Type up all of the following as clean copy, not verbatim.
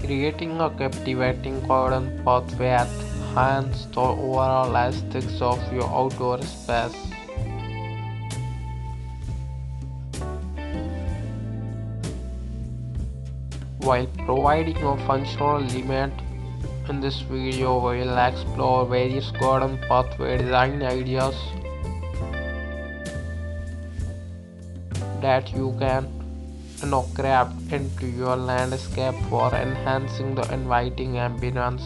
creating a captivating garden pathway that enhances the overall aesthetics of your outdoor space. While providing a functional element, in this video we will explore various garden pathway design ideas that you can craft into your landscape for enhancing the inviting ambience.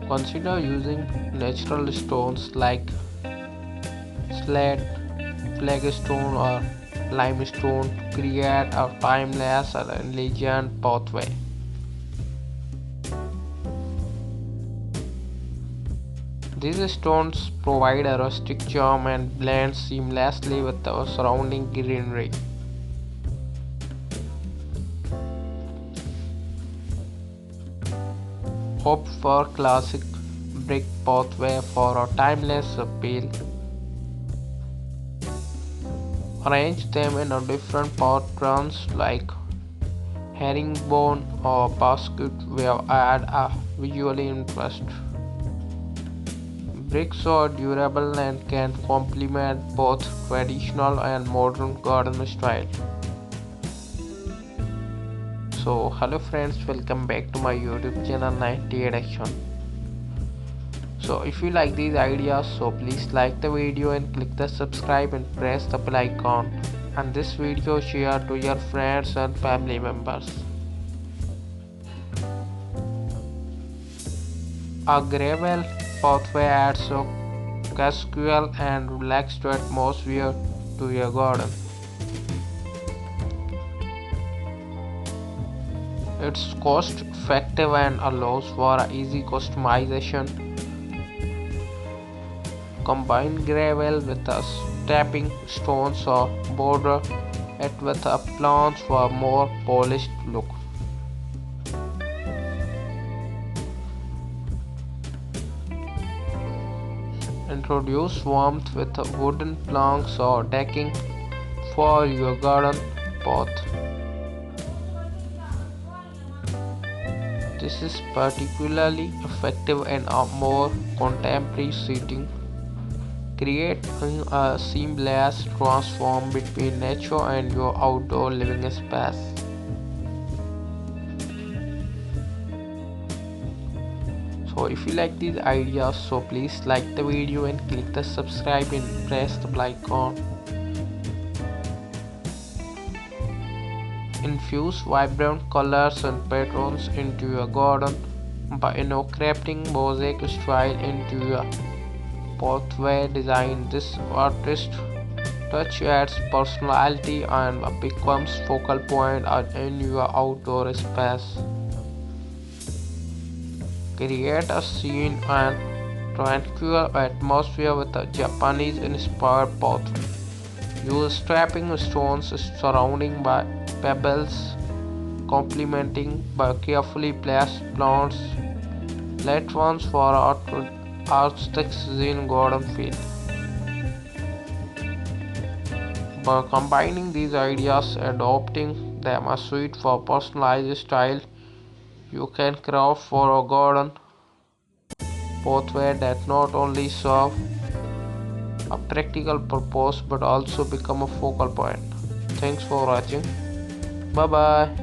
Consider using natural stones like slate, flagstone or limestone to create a timeless and elegant pathway. These stones provide a rustic charm and blend seamlessly with the surrounding greenery. Opt for classic brick pathway for a timeless appeal. Arrange them in a different patterns like herringbone or basket will add a visual interest. Bricks are durable and can complement both traditional and modern garden style. So hello friends, welcome back to my YouTube channel 98 Action. So if you like these ideas, so please like the video and click the subscribe and press the bell icon, and this video share to your friends and family members. A gravel pathway adds a casual and relaxed atmosphere to your garden. It's cost effective and allows for easy customization. Combine gravel with a stepping stones or border it with a plants for a more polished look. Introduce warmth with wooden planks or decking for your garden path. This is particularly effective in a more contemporary setting, creating a seamless transform between nature and your outdoor living space. So if you like these ideas, so please like the video and click the subscribe and press the bell icon. Infuse vibrant colors and patterns into your garden by crafting mosaic style into your pathway design. This artist touch adds personality and becomes focal point in your outdoor space. Create a scene and tranquil atmosphere with a Japanese inspired pathway. Use strapping stones surrounding by pebbles, complementing by carefully placed plants. Let ones for artistic in garden feel. By combining these ideas and adopting them a suite for personalized style, you can craft for a garden pathway that not only serve a practical purpose but also become a focal point. Thanks for watching. Bye bye.